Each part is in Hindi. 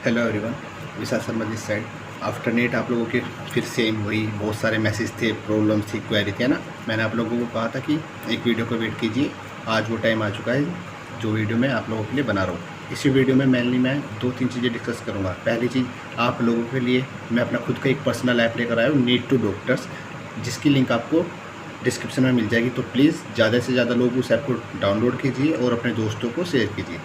Hello everyone, Vishal Sharma this side. After net आप लोगों के फिर सेम वही बहुत सारे मैसेज थे, प्रॉब्लम्स थी, क्वेरी थी, है ना। मैंने आप लोगों को कहा था कि एक वीडियो को वेट कीजिए। आज वो टाइम आ चुका है जो वीडियो मैं आप लोगों के लिए बना रहा हूँ। इसी वीडियो में मेनली मैं 2-3 चीज़ें डिस्कस करूँगा। पहली चीज़, आप लोगों के लिए मैं अपना खुद का एक पर्सनल ऐप लेकर आया हूँ, नीट टू डॉक्टर्स, जिसकी लिंक आपको डिस्क्रिप्शन में मिल जाएगी। तो प्लीज़ ज़्यादा से ज़्यादा लोग उस ऐप को डाउनलोड कीजिए और अपने दोस्तों को शेयर कीजिए,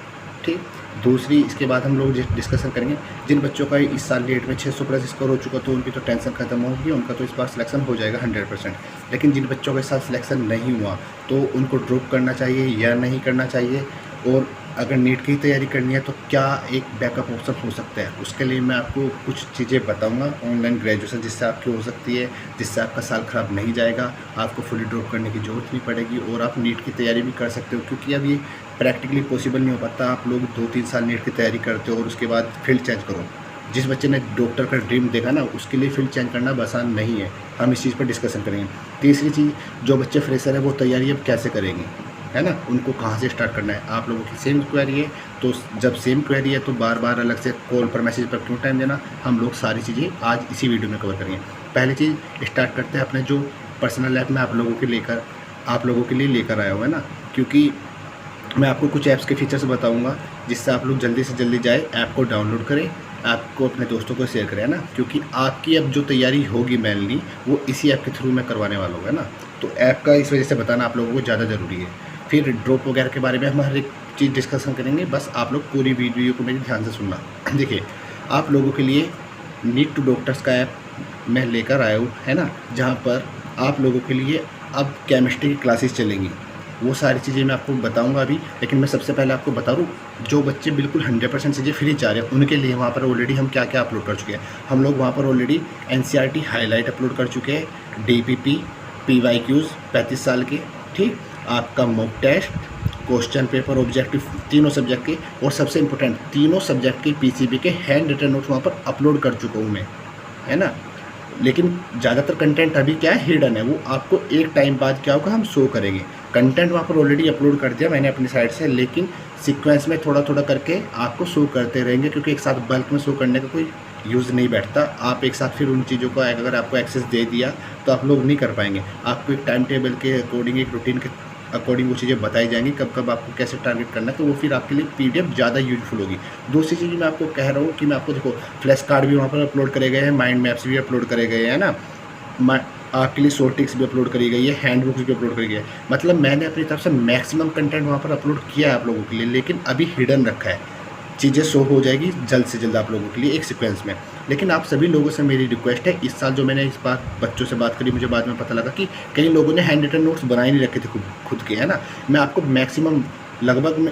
ठीक। दूसरी, इसके बाद हम लोग डिस्कशन करेंगे जिन बच्चों का इस साल डेट में 600 प्लस स्कोर हो चुका, तो उनकी तो टेंशन खत्म होगी, उनका तो इस बार सिलेक्शन हो जाएगा 100%। लेकिन जिन बच्चों का इस साल सिलेक्शन नहीं हुआ, तो उनको ड्रॉप करना चाहिए या नहीं करना चाहिए, और अगर नीट की तैयारी करनी है तो क्या एक बैकअप ऑप्शन हो सकता है, उसके लिए मैं आपको कुछ चीज़ें बताऊंगा। ऑनलाइन ग्रेजुएशन जिससे आपकी हो सकती है, जिससे आपका साल ख़राब नहीं जाएगा, आपको फुली ड्रॉप करने की ज़रूरत नहीं पड़ेगी और आप नीट की तैयारी भी कर सकते हो। क्योंकि अब ये प्रैक्टिकली पॉसिबल नहीं हो पाता। आप लोग 2-3 साल नीट की तैयारी करते हो और उसके बाद फील्ड चेंज करो। जिस बच्चे ने डॉक्टर का ड्रीम देखा ना, उसके लिए फील्ड चेंज करना आसान नहीं है। हम इस चीज़ पर डिस्कशन करेंगे। तीसरी चीज़, जो बच्चे फ्रेशर है वो तैयारी अब कैसे करेंगे, है ना, उनको कहाँ से स्टार्ट करना है। आप लोगों की सेम क्वेरी है, तो जब सेम क्वेरी है तो बार बार अलग से कॉल पर मैसेज पर क्यों टाइम देना। हम लोग सारी चीज़ें आज इसी वीडियो में कवर करेंगे। पहली चीज़ स्टार्ट करते हैं अपने जो पर्सनल ऐप में आप लोगों के लिए लेकर आया हुआ है ना। क्योंकि मैं आपको कुछ ऐप्स के फीचर्स बताऊंगा जिससे आप लोग जल्दी से जल्दी जाए, ऐप को डाउनलोड करें, ऐप को अपने दोस्तों को शेयर करें, है ना। क्योंकि आपकी अब जो तैयारी होगी मेनली वो इसी ऐप के थ्रू मैं करवाने वाला हूँ, है ना। तो ऐप का इस वजह से बताना आप लोगों को ज़्यादा ज़रूरी है। फिर ड्रॉप वगैरह के बारे में हम हर एक चीज़ डिस्कशन करेंगे। बस आप लोग पूरी वीडियो को मेरे ध्यान से सुनना। देखिए, आप लोगों के लिए नीट टू डॉक्टर्स का ऐप मैं लेकर आया हूँ, है ना, जहाँ पर आप लोगों के लिए अब केमिस्ट्री की क्लासेस चलेंगी। वो सारी चीज़ें मैं आपको बताऊंगा अभी। लेकिन मैं सबसे पहले आपको बता दूँ, जो बच्चे बिल्कुल 100% चीज़ें फ्री चाह रहे हैं, उनके लिए वहाँ पर ऑलरेडी हम क्या क्या अपलोड कर चुके हैं। हम लोग वहाँ पर ऑलरेडी NCERT हाईलाइट अपलोड कर चुके हैं, DPP, PYQs 35 साल के, ठीक, आपका mock test, question paper, objective, तीनों सब्जेक्ट के, और सबसे इंपॉर्टेंट तीनों सब्जेक्ट के PCB के हैंड रिटन नोट्स वहाँ पर अपलोड कर चुका हूँ मैं, है ना। लेकिन ज़्यादातर कंटेंट अभी क्या है, हिडन है। वो आपको एक टाइम बाद क्या होगा, हम शो करेंगे। कंटेंट वहाँ पर ऑलरेडी अपलोड कर दिया मैंने अपनी साइड से, लेकिन सीक्वेंस में थोड़ा थोड़ा करके आपको शो करते रहेंगे। क्योंकि एक साथ बल्क में शो करने का कोई यूज़ नहीं बैठता। आप एक साथ फिर उन चीज़ों को अगर आपको एक्सेस दे दिया तो आप लोग नहीं कर पाएंगे। आपको एक टाइम टेबल के अकॉर्डिंग, एक रूटीन के अकॉर्डिंग वो चीज़ें बताई जाएंगी, कब कब आपको कैसे टारगेट करना है। तो वो फिर आपके लिए PDF ज़्यादा यूजफुल होगी। दूसरी चीज़ मैं आपको कह रहा हूँ कि मैं आपको, देखो, फ्लैश कार्ड भी वहाँ पर अपलोड करे गए हैं, माइंड मैप्स भी अपलोड करे गए हैं, ना। आपके लिए शॉर्ट टिक्स भी अपलोड करी गई है, हैंड बुक्स भी अपलोड करी गई है। मतलब मैंने अपनी तरफ से मैक्सिमम कंटेंट वहाँ पर अपलोड किया है आप लोगों के लिए, लेकिन अभी हिडन रखा है। चीज़ें शो हो जाएगी जल्द से जल्द आप लोगों के लिए एक सीक्वेंस में। लेकिन आप सभी लोगों से मेरी रिक्वेस्ट है, इस साल जो मैंने इस बार बच्चों से बात करी, मुझे बाद में पता लगा कि कई लोगों ने हैंड रिटन नोट्स बनाए नहीं रखे थे खुद के, है ना। मैं आपको मैक्सिमम लगभग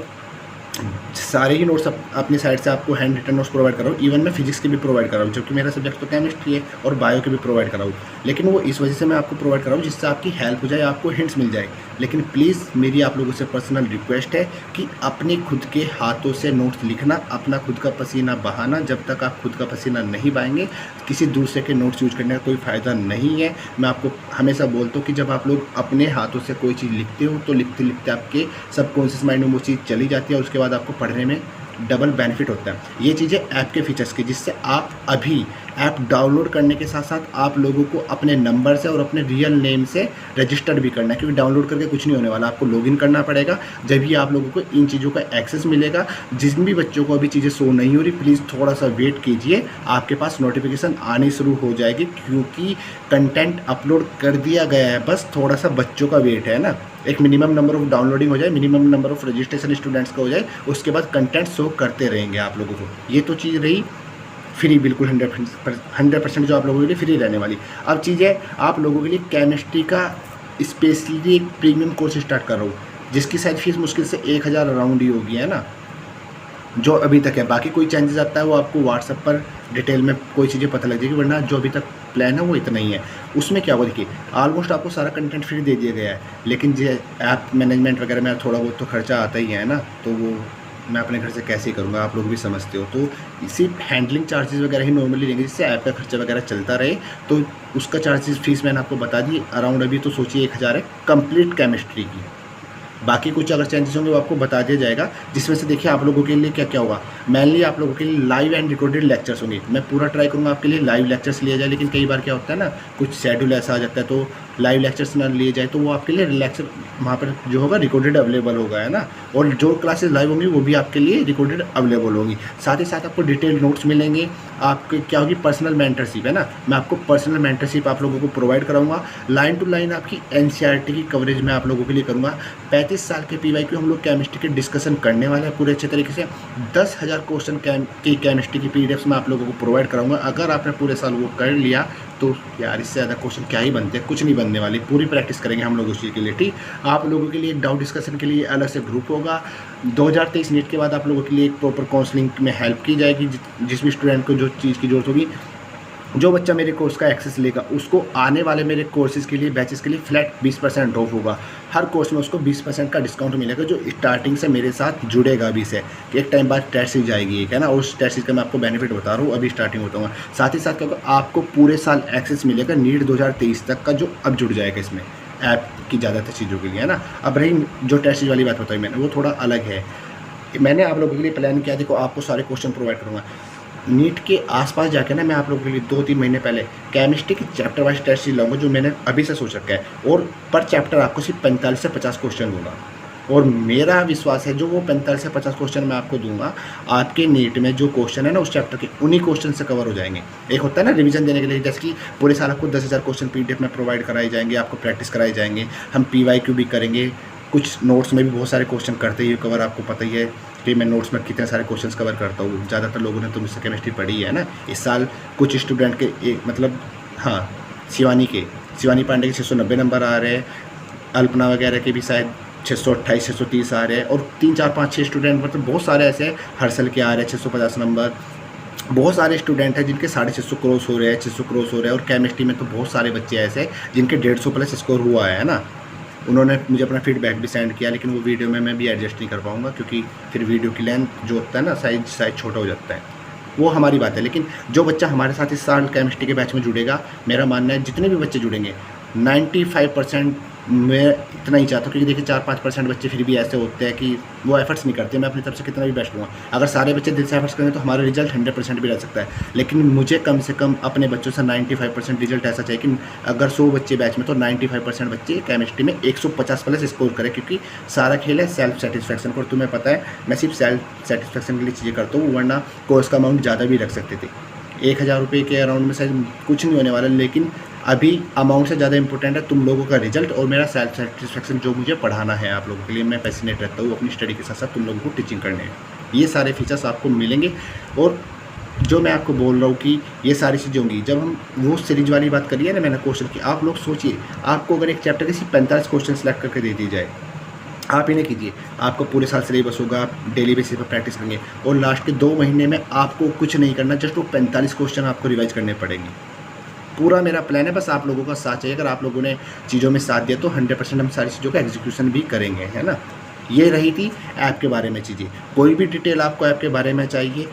सारे ही नोट्स अपनी साइड से आपको हैंड रिटन नोट्स प्रोवाइड कर रहा हूँ। इवन मैं फिजिक्स के भी प्रोवाइड कर रहा हूँ, जबकि मेरा सब्जेक्ट तो केमिस्ट्री है, और बायो के भी प्रोवाइड कर रहा हूँ। लेकिन वो इस वजह से मैं आपको प्रोवाइड कर रहा हूँ जिससे आपकी हेल्प हो जाए, आपको हिंट्स मिल जाए। लेकिन प्लीज़ मेरी आप लोगों से पर्सनल रिक्वेस्ट है कि अपने खुद के हाथों से नोट्स लिखना, अपना खुद का पसीना बहाना। जब तक आप खुद का पसीना नहीं बहाएंगे, किसी दूसरे के नोट्स यूज करने का कोई फ़ायदा नहीं है। मैं आपको हमेशा बोलता हूँ कि जब आप लोग अपने हाथों से कोई चीज़ लिखते हो तो लिखते लिखते आपके सबकॉन्शियस माइंड में वो चीज़ चली जाती है, और उसके बाद आपको पढ़ने में डबल बेनिफिट होता है। ये चीज़ें ऐप के फीचर्स की, जिससे आप अभी ऐप डाउनलोड करने के साथ साथ आप लोगों को अपने नंबर से और अपने रियल नेम से रजिस्टर भी करना है। क्योंकि डाउनलोड करके कुछ नहीं होने वाला, आपको लॉगिन करना पड़ेगा। जब भी आप लोगों को इन चीज़ों का एक्सेस मिलेगा। जिन भी बच्चों को अभी चीज़ें शो नहीं हो रही, प्लीज़ थोड़ा सा वेट कीजिए, आपके पास नोटिफिकेशन आनी शुरू हो जाएगी। क्योंकि कंटेंट अपलोड कर दिया गया है, बस थोड़ा सा बच्चों का वेट है ना। एक मिनिमम नंबर ऑफ डाउनलोडिंग हो जाए, minimum number of registration students का हो जाए, उसके बाद कंटेंट शो करते रहेंगे आप लोगों को। ये तो चीज़ रही फ्री, बिल्कुल 100% जो आप लोगों के लिए फ्री रहने वाली। अब चीज़ें आप लोगों के लिए केमिस्ट्री का स्पेशली एक प्रीमियम कोर्स स्टार्ट कर रहा हूँ, जिसकी शायद फीस मुश्किल से 1000 अराउंड ही होगी, है ना, जो अभी तक है। बाकी कोई चेंजेस आता है वो आपको व्हाट्सएप पर डिटेल में कोई चीज़ें पता लग जाएगी, वरना जो अभी तक प्लान है वो इतना ही है। उसमें क्या होगा, देखिए, ऑलमोस्ट आपको सारा कंटेंट फ्री दे दिया गया है। लेकिन जो ऐप मैनेजमेंट वगैरह में थोड़ा बहुत तो खर्चा आता ही है ना, तो वो मैं अपने घर से कैसे करूँगा, आप लोग भी समझते हो। तो सिर्फ हैंडलिंग चार्जेस वगैरह ही नॉर्मली लेंगे, जिससे ऐप का खर्चा वगैरह चलता रहे। तो उसका चार्जेस फीस मैंने आपको बता दी, अराउंड अभी तो सोचिए 1000 है कंप्लीट केमिस्ट्री की। बाकी कुछ अगर चेंजेस होंगे वो आपको बता दिया जाएगा, जिसमें से देखिए आप लोगों के लिए क्या क्या होगा। मेनली आप लोगों के लिए लाइव एंड रिकॉर्डेड लेक्चर्स होंगे। मैं पूरा ट्राई करूँगा आपके लिए लाइव लेक्चर्स लिए जाए, लेकिन कई बार क्या होता है ना, कुछ शेड्यूल ऐसा आ जाता है तो लाइव लेक्चर्स ना लिए जाए, तो वो आपके लिए लेक्चर वहाँ पर जो होगा रिकॉर्डेड अवेलेबल होगा, है ना। और जो क्लासेस लाइव होंगी वो भी आपके लिए रिकॉर्डेड अवेलेबल होंगी। साथ ही साथ आपको डिटेल नोट्स मिलेंगे। आपके क्या होगी, पर्सनल मेंटरशिप, है ना। मैं आपको पर्सनल मेंटरशिप आप लोगों को प्रोवाइड कराऊंगा। लाइन टू लाइन आपकी एनसीईआरटी की कवरेज मैं आप लोगों के लिए करूँगा। 35 साल के पीवाईक्यू हम लोग केमिस्ट्री के डिस्कशन करने वाले हैं पूरे अच्छे तरीके से। 10,000 क्वेश्चन की केमिस्ट्री की पीडीएफ्स मैं आप लोगों को प्रोवाइड कराऊंगा। अगर आपने पूरे साल वो कर लिया तो यार इससे ज़्यादा क्वेश्चन क्या ही बनते हैं, कुछ नहीं बनने वाली। पूरी प्रैक्टिस करेंगे हम लोग उस चीज़ के लिए, ठीक। आप लोगों के लिए एक डाउट डिस्कशन के लिए अलग से ग्रुप होगा। 2023 नीट के बाद आप लोगों के लिए एक प्रॉपर काउंसलिंग में हेल्प की जाएगी। जिस भी स्टूडेंट को जो चीज़ की जरूरत होगी, जो बच्चा मेरे कोर्स का एक्सेस लेगा उसको आने वाले मेरे कोर्सेज के लिए, बैचेस के लिए फ्लैट 20% ऑफ होगा। हर कोर्स में उसको 20% का डिस्काउंट मिलेगा, जो स्टार्टिंग से मेरे साथ जुड़ेगा अभी से। एक टाइम बाद टेस्ट सीरीज जाएगी एक, है ना, उस टेस्ट सीरीज का मैं आपको बेनिफिट बता रहा हूँ, अभी स्टार्टिंग होता हूँ। साथ ही साथ क्या होगा, आपको पूरे साल एक्सेस मिलेगा नीट 2023 तक का, जो अब जुड़ जाएगा इसमें ऐप की ज़्यादातर चीज़ों के लिए, है ना। अब रही जो टेस्ट सीरीज वाली बात बताई मैंने, वो थोड़ा अलग है। मैंने आप लोगों के लिए प्लान किया, देखो आपको सारे क्वेश्चन प्रोवाइड करूँगा। नीट के आसपास जाके ना मैं आप लोगों के लिए 2-3 महीने पहले केमिस्ट्री के चैप्टर वाइज टेस्ट सीरीज लाऊंगा, जो मैंने अभी से सोच रखा है। और पर चैप्टर आपको सिर्फ 45 से 50 क्वेश्चन दूंगा। और मेरा विश्वास है जो वो 45 से 50 क्वेश्चन मैं आपको दूंगा, आपके नीट में जो क्वेश्चन है ना उस चैप्टर के, उन्हीं क्वेश्चन से कवर हो जाएंगे। एक होता है ना रिवीजन देने के लिए, जैसे कि पूरे साल आपको 10,000 क्वेश्चन पीडीएफ में प्रोवाइड कराए जाएंगे, आपको प्रैक्टिस कराए जाएंगे। हम पीवाईक्यू भी करेंगे, कुछ नोट्स में भी बहुत सारे क्वेश्चन करते ही कवर, आपको पता ही है कि मैं नोट्स में कितने सारे क्वेश्चंस कवर करता हूँ। ज़्यादातर लोगों ने तो मुझसे केमिस्ट्री पढ़ी है ना। इस साल कुछ स्टूडेंट के मतलब हाँ, शिवानी पांडे के 690 नंबर आ रहे हैं, अल्पना वगैरह के भी शायद 628 630 आ रहे हैं, और 3 4 5 6 स्टूडेंट मतलब बहुत सारे ऐसे हैं। हर्षल के आ रहे हैं 650 नंबर। बहुत सारे स्टूडेंट हैं जिनके 650 क्रॉस हो रहे हैं, 600 क्रॉस हो रहे हैं। और केमिस्ट्री में तो बहुत सारे बच्चे ऐसे हैं जिनके 150 प्लस स्कोर हुआ है ना। उन्होंने मुझे अपना फीडबैक भी सेंड किया, लेकिन वो वीडियो में मैं भी एडजस्ट नहीं कर पाऊँगा, क्योंकि फिर वीडियो की लेंथ जो होता है ना, साइज छोटा हो जाता है। वो हमारी बात है। लेकिन जो बच्चा हमारे साथ इस साल केमिस्ट्री के बैच में जुड़ेगा, मेरा मानना है जितने भी बच्चे जुड़ेंगे 95% मैं इतना ही चाहता हूँ, क्योंकि देखिए 4-5% बच्चे फिर भी ऐसे होते हैं कि वो एफर्ट्स नहीं करते। मैं अपनी तरफ से कितना भी बेस्ट दूँगा, अगर सारे बच्चे दिल से एफर्ट्स करेंगे तो हमारा रिजल्ट 100% भी रह सकता है। लेकिन मुझे कम से कम अपने बच्चों से 95% रिजल्ट ऐसा चाहिए कि अगर 100 बच्चे बैच में तो 95% बच्चे केमिस्ट्री में 150 प्लस स्कोर करें, क्योंकि सारा खेल है सेल्फ सेटिस्फैक्शन को। तुम्हें पता है मैं सिर्फ सेल्फ सेटिस्फैक्शन के लिए चीज़ें करता हूँ, वरना कोर्स का अमाउंट ज़्यादा भी रख सकते थे। 1,000 रुपये के अराउंड में शायद कुछ नहीं होने वाला, लेकिन अभी अमाउंट से ज़्यादा इंपॉर्टेंट है तुम लोगों का रिजल्ट और मेरा सेल्फ सेटिस्फैक्शन, जो मुझे पढ़ाना है आप लोगों के लिए। मैं पैशनेट रहता हूँ अपनी स्टडी के साथ साथ तुम लोगों को टीचिंग करने हैं। ये सारे फीचर्स आपको मिलेंगे। और जो मैं आपको बोल रहा हूँ कि ये सारी चीज़ें होंगी, जब हम वो सीरीज वाली बात करिए ना मैंने क्वेश्चन की, आप लोग सोचिए आपको अगर एक चैप्टर के सिर्फ 45 क्वेश्चन सेलेक्ट करके दे दी जाए, आप इन्हें कीजिए, आपको पूरे साल सिलेबस होगा, आप डेली बेसिस पर प्रैक्टिस करेंगे, और लास्ट के 2 महीने में आपको कुछ नहीं करना, जस्ट वो 45 क्वेश्चन आपको रिवाइज करने पड़ेंगे। पूरा मेरा प्लान है, बस आप लोगों का साथ चाहिए। अगर आप लोगों ने चीज़ों में साथ दिया तो 100% हम सारी चीज़ों का एग्जीक्यूशन भी करेंगे, है ना। ये रही थी ऐप के बारे में चीज़ें। कोई भी डिटेल आपको ऐप के बारे में चाहिए,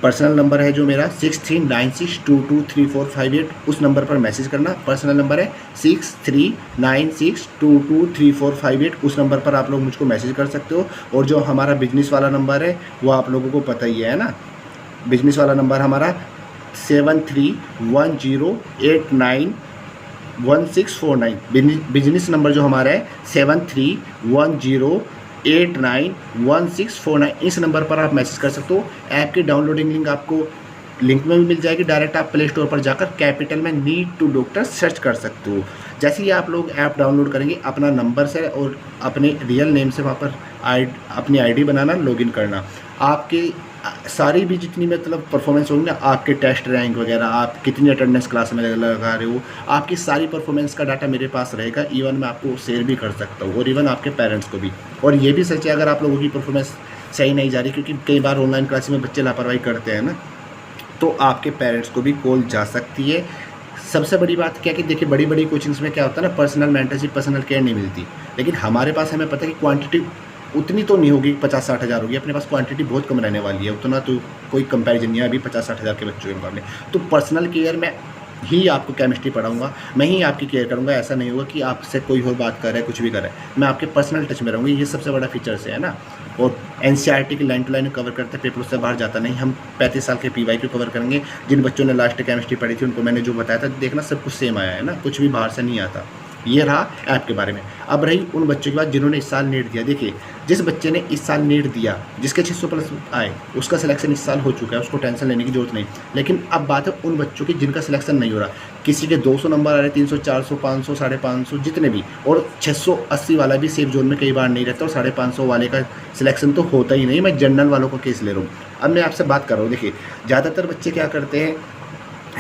पर्सनल नंबर है जो मेरा 6396223458, उस नंबर पर मैसेज करना। पर्सनल नंबर है 6396223458, उस नंबर पर आप लोग मुझको मैसेज कर सकते हो। और जो हमारा बिजनेस वाला नंबर है वो आप लोगों को पता ही है ना, बिजनेस वाला नंबर हमारा 7310891649। बिजनेस नंबर जो हमारा है 7310891649। इस नंबर पर आप मैसेज कर सकते हो। ऐप की डाउनलोडिंग लिंक आपको लिंक में भी मिल जाएगी। डायरेक्ट आप प्ले स्टोर पर जाकर कैपिटल में नीड टू डॉक्टर सर्च कर सकते हो। जैसे ही आप लोग ऐप डाउनलोड करेंगे, अपना नंबर से और अपने रियल नेम से वहाँ पर अपनी आईडी बनाना, लॉगिन करना। आपके सारी भी जितनी मतलब परफॉर्मेंस होगी ना, आपके टेस्ट रैंक वगैरह, आप कितनी अटेंडेंस क्लास में लगा रहे हो, आपकी सारी परफॉर्मेंस का डाटा मेरे पास रहेगा। इवन मैं आपको शेयर भी कर सकता हूँ, और इवन आपके पेरेंट्स को भी। और ये भी सच है, अगर आप लोगों की परफॉर्मेंस सही नहीं जा रही, क्योंकि कई बार ऑनलाइन क्लास में बच्चे लापरवाही करते हैं ना, तो आपके पेरेंट्स को भी कॉल जा सकती है। सबसे बड़ी बात क्या कि देखिए बड़ी बड़ी कोचिंग्स में क्या होता है ना, पर्सनल मेंटरशिप, पर्सनल केयर नहीं मिलती। लेकिन हमारे पास हमें पता है कि क्वांटिटी उतनी तो नहीं होगी, 50-60 हज़ार होगी। अपने पास क्वांटिटी बहुत कम रहने वाली है, उतना तो कोई कंपैरिजन नहीं है अभी 50-60 हज़ार के बच्चों के मुकाबले। तो पर्सनल केयर में ही आपको केमिस्ट्री पढ़ाऊंगा, मैं ही आपकी केयर करूंगा। ऐसा नहीं होगा कि आपसे कोई और बात कर रहा है, कुछ भी कर रहा है, मैं आपके पर्सनल टच में रहूँगी। ये सबसे बड़ा फीचर्स है ना। और एनसीईआरटी की लाइन टू लाइन कवर करते हैं, पेपर उससे बाहर जाता नहीं। हम 35 साल के पीवाईक्यू कवर करेंगे। जिन बच्चों ने लास्ट केमिस्ट्री पढ़ी थी उनको मैंने जो बताया था, देखना सब कुछ सेम आया है ना, कुछ भी बाहर से नहीं आता। ये रहा ऐप के बारे में। अब रही उन बच्चों की बात जिन्होंने इस साल नीट दिया। देखिए, जिस बच्चे ने इस साल नीट दिया, जिसके 600 प्लस आए, उसका सिलेक्शन इस साल हो चुका है, उसको टेंशन लेने की जरूरत नहीं। लेकिन अब बात है उन बच्चों की जिनका सिलेक्शन नहीं हो रहा। किसी के 200 नंबर आ रहे, 300, 400, 500, 550, जितने भी, और 680 वाला भी सेफ जोन में कई बार नहीं रहता, और 550 वाले का सिलेक्शन तो होता ही नहीं। मैं जनरल वालों का केस ले रहा हूँ। अब मैं आपसे बात कर रहा हूँ। देखिए, ज़्यादातर बच्चे क्या करते हैं,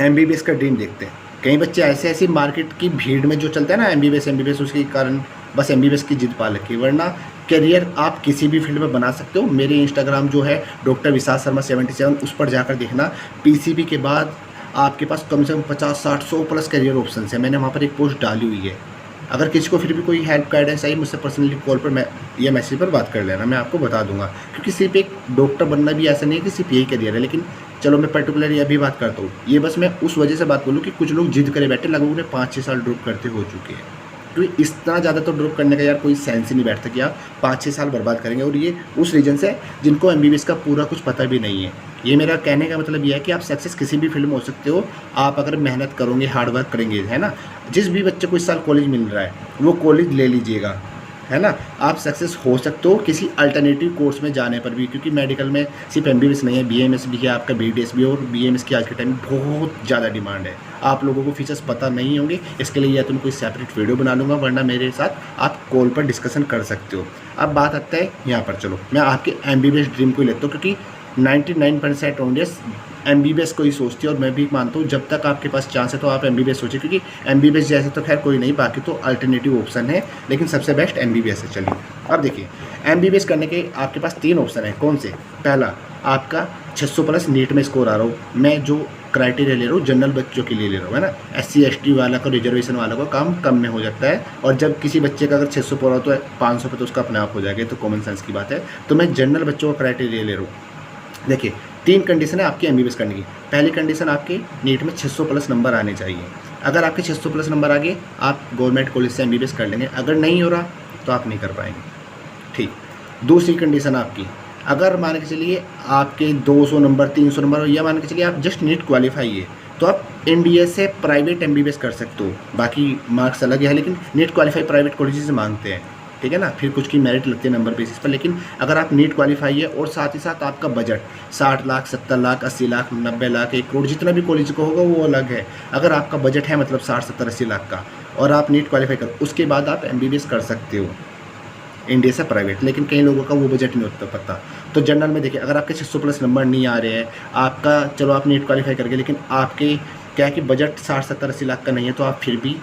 एमबीबीएस का ड्रीम देखते हैं। कई बच्चे ऐसे ऐसी मार्केट की भीड़ में जो चलता है ना, एमबीबीएस, उसके कारण बस एमबीबीएस की जिद पा रखी है। वरना करियर आप किसी भी फील्ड में बना सकते हो। मेरे इंस्टाग्राम जो है डॉक्टर विशाल शर्मा 77, उस पर जाकर देखना। पीसीबी के बाद आपके पास कम से कम 50, 60, 100 प्लस करियर ऑप्शन है। मैंने वहाँ पर एक पोस्ट डाली हुई है। अगर किसी को फिर भी कोई हेल्प गाइडेंस चाहिए, मुझसे पर्सनली कॉल पर या मैसेज पर बात कर लेना, मैं आपको बता दूंगा। क्योंकि सिर्फ एक डॉक्टर बनना भी ऐसा नहीं है कि सिर्फ यही करियर है। लेकिन चलो मैं पर्टिकुलरली अभी बात करता हूँ। ये बस मैं उस वजह से बात बोलूँ कि कुछ लोग जिद करे बैठे, लगभग उन्हें 5-6 साल ड्रॉप करते हो चुके हैं। क्योंकि इतना ज़्यादा तो ड्रॉप करने का यार कोई सेंस ही नहीं बैठता कि आप 5-6 साल बर्बाद करेंगे। और ये उस रीजन से जिनको एमबीबीएस का पूरा कुछ पता भी नहीं है। ये मेरा कहने का मतलब ये है कि आप सक्सेस किसी भी फील्ड में हो सकते हो, आप अगर मेहनत करोगे, हार्ड वर्क करेंगे, है ना। जिस भी बच्चे को इस साल कॉलेज मिल रहा है वो कॉलेज ले लीजिएगा, है ना। आप सक्सेस हो सकते हो किसी अल्टरनेटिव कोर्स में जाने पर भी। क्योंकि मेडिकल में सिर्फ एमबीबीएस नहीं है, बीएमएस भी है, आपका बीडीएस भी है। और बीएमएस की आज के टाइम में बहुत ज़्यादा डिमांड है। आप लोगों को फीचर्स पता नहीं होंगे, इसके लिए या तुम कोई सेपरेट वीडियो बना लूँगा, वरना मेरे साथ आप कॉल पर डिस्कशन कर सकते हो। अब बात आता है यहाँ पर। चलो मैं आपके एमबीबीएस ड्रीम को ही लेता हूँ, क्योंकि 99% ऑडियंस एमबीबीएस को ही सोचती है। और मैं भी मानता हूँ जब तक आपके पास चांस है तो आप एमबीबीएस सोचिए। क्योंकि एमबीबीएस जैसे तो खैर कोई नहीं, बाकी तो अल्टरनेटिव ऑप्शन है, लेकिन सबसे बेस्ट एमबीबीएस है। चलिए अब देखिए, एमबीबीएस करने के आपके पास 3 ऑप्शन है। कौन से? पहला, आपका 600 प्लस नीट में स्कोर आ रहा हो। मैं जो क्राइटेरिया ले रहा हूँ जनरल बच्चों के लिए ले रहा हूँ, है ना। SC ST वाला का, रिजर्वेशन वाला का काम कम में हो जाता है। और जब किसी बच्चे का अगर 600 पर हो तो 500 पे तो उसका अपने आप हो जाएगा, तो कॉमन सेंस की बात है। तो मैं जनरल बच्चों का क्राइटेरिया ले रहा हूँ। देखिए, 3 कंडीशन है आपकी एमबीबीएस करने की। पहली कंडीशन, आपके नीट में 600 प्लस नंबर आने चाहिए। अगर आपके 600 प्लस नंबर आ गए, आप गवर्नमेंट कॉलेज से एमबीबीएस कर लेंगे। अगर नहीं हो रहा तो आप नहीं कर पाएंगे, ठीक। दूसरी कंडीशन आपकी, अगर मान के चलिए आपके 200 नंबर, 300 नंबर, या मान के चलिए आप जस्ट नीट क्वालिफाई है, तो आप एनडीए से प्राइवेट एमबीबीएस कर सकते हो। बाकी मार्क्स अलग है, लेकिन नीट क्वालिफाई प्राइवेट कॉलेज से मांगते हैं, ठीक है ना। फिर कुछ की मेरिट लगती है नंबर बेसिस पर। लेकिन अगर आप नीट क्वालिफाई है और साथ ही साथ आपका बजट 60 लाख, 70 लाख, 80 लाख, 90 लाख, 1 करोड़, जितना भी कॉलेज को होगा वो अलग है। अगर आपका बजट है मतलब 60, 70, 80 लाख का, और आप नीट क्वालिफाई करो, उसके बाद आप एमबीबीएस कर सकते हो इंडिया से प्राइवेट। लेकिन कई लोगों का वो बजट नहीं होता पता। तो जनरल में देखिए, अगर आपके 600 प्लस नंबर नहीं आ रहे हैं, आपका चलो आप नीट क्वालिफाई करके, लेकिन आपके क्या है कि बजट 60, 70, 80 लाख का नहीं है, तो आप फिर भी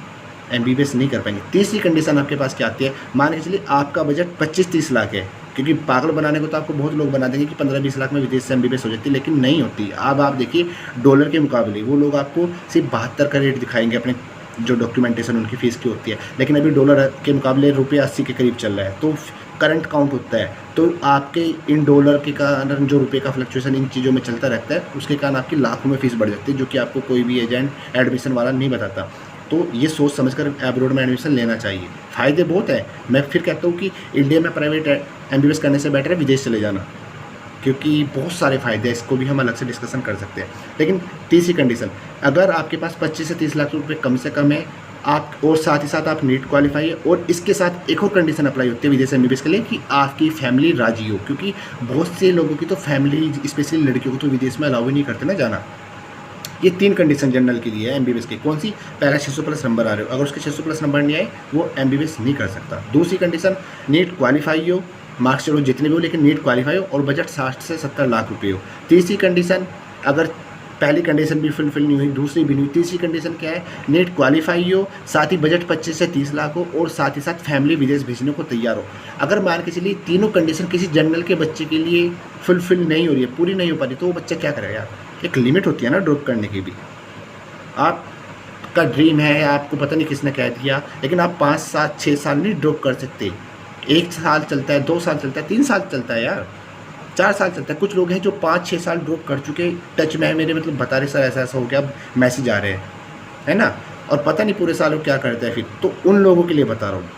एमबीबीएस नहीं कर पाएंगे। तीसरी कंडीशन आपके पास क्या आती है, मान के चलिए आपका बजट 25-30 लाख है। क्योंकि पागल बनाने को तो आपको बहुत लोग बना देंगे कि 15-20 लाख में विदेश से एमबीबीएस हो जाती है, लेकिन नहीं होती। अब आप देखिए, डॉलर के मुकाबले वो लोग आपको सिर्फ 72 का रेट दिखाएंगे अपने जो डॉक्यूमेंटेशन उनकी फ़ीस की होती है। लेकिन अभी डॉलर के मुकाबले ₹80 के करीब चल रहा है, तो करंट काउंट होता है। तो आपके इन डॉलर के कारण जो रुपए का फ्लक्चुएशन इन चीज़ों में चलता रहता है, उसके कारण आपकी लाखों में फ़ीस बढ़ जाती है, जो कि आपको कोई भी एजेंट एडमिशन वाला नहीं बताता। तो ये सोच समझकर एब्रॉड में एडमिशन लेना चाहिए। फ़ायदे बहुत है। मैं फिर कहता हूँ कि इंडिया में प्राइवेट एमबीबीएस करने से बेटर है विदेश चले जाना, क्योंकि बहुत सारे फ़ायदे हैं। इसको भी हम अलग से डिस्कशन कर सकते हैं। लेकिन तीसरी कंडीशन, अगर आपके पास 25 से 30 लाख रुपए कम से कम है आप, और साथ ही साथ आप नीट क्वालिफाई है, और इसके साथ एक और कंडीशन अप्लाई होती है विदेश एमबीबीएस के लिए कि आपकी फैमिली राजी हो। क्योंकि बहुत से लोगों की तो फैमिली, स्पेशली लड़कियों को तो विदेश में अलाउ ही नहीं करते ना जाना। ये 3 कंडीशन जनरल के लिए है एमबीबीएस की। कौन सी? पहला, 600 प्लस नंबर आ रहे हो, अगर उसके 600 प्लस नंबर नहीं आए वो एमबीबीएस नहीं कर सकता। दूसरी कंडीशन, नीट क्वालिफाई हो, मार्क्स चलो जितने भी हो, लेकिन नीट क्वालिफाई हो और बजट 60 से 70 लाख रुपये हो। तीसरी कंडीशन, अगर पहली कंडीशन भी फुलफिल नहीं हुई, दूसरी भी नहीं हुई, तीसरी कंडीशन क्या है, नीट क्वालिफाई हो, साथ ही बजट 25 से 30 लाख हो, और साथ ही साथ फैमिली विदेश भेजने को तैयार हो। अगर मान के चलिए तीनों कंडीशन किसी जनरल के बच्चे के लिए फुलफिल नहीं हो रही है, पूरी नहीं हो पा रही, तो वो बच्चा क्या करेगा यार। एक लिमिट होती है ना ड्रॉप करने की भी। आपका ड्रीम है, आपको पता नहीं किसने कह दिया, लेकिन आप 5, 7, 6 साल नहीं ड्रॉप कर सकते। 1 साल चलता है, 2 साल चलता है, 3 साल चलता है यार, 4 साल चलता है। कुछ लोग हैं जो 5-6 साल ड्रॉप कर चुके, टच में है मेरे, मतलब बता रहे सर ऐसा ऐसा हो गया, अब मैसेज आ रहे हैं। है ना, और पता नहीं पूरे साल वो क्या करता है फिर, तो उन लोगों के लिए बता रहा हूँ।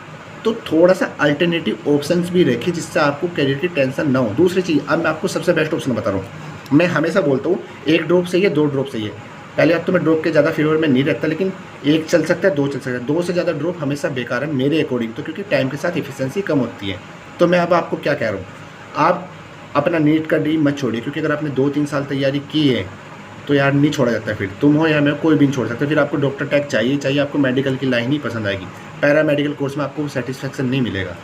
तो थोड़ा सा अल्टरनेटिव ऑप्शंस भी रखिए जिससे आपको करियर की टेंशन ना हो। दूसरी चीज़, अब मैं आपको सबसे बेस्ट ऑप्शन बता रहा हूँ। मैं हमेशा बोलता हूँ एक ड्रॉप सही है, दो ड्रॉप सही है। पहले अब तो मैं ड्रॉप के ज़्यादा फेवर में नहीं रहता, लेकिन एक चल सकता है, दो चल सकता है। दो से ज़्यादा ड्रॉप हमेशा बेकार है मेरे अकॉर्डिंग तो, क्योंकि टाइम के साथ एफिशिएंसी कम होती है। तो मैं अब आपको क्या कह रहा हूँ, आप अपना नीट का ड्रीम मत छोड़िए, क्योंकि अगर आपने 2-3 साल तैयारी की है तो यार नहीं छोड़ा जाता। फिर तुम हो या मैं, कोई भी नहीं छोड़ सकता। फिर आपको डॉक्टर टैग चाहिए, आपको मेडिकल की लाइन ही पसंद आएगी। पैरा मेडिकल कोर्स में आपको सेटिस्फैक्शन नहीं मिलेगा,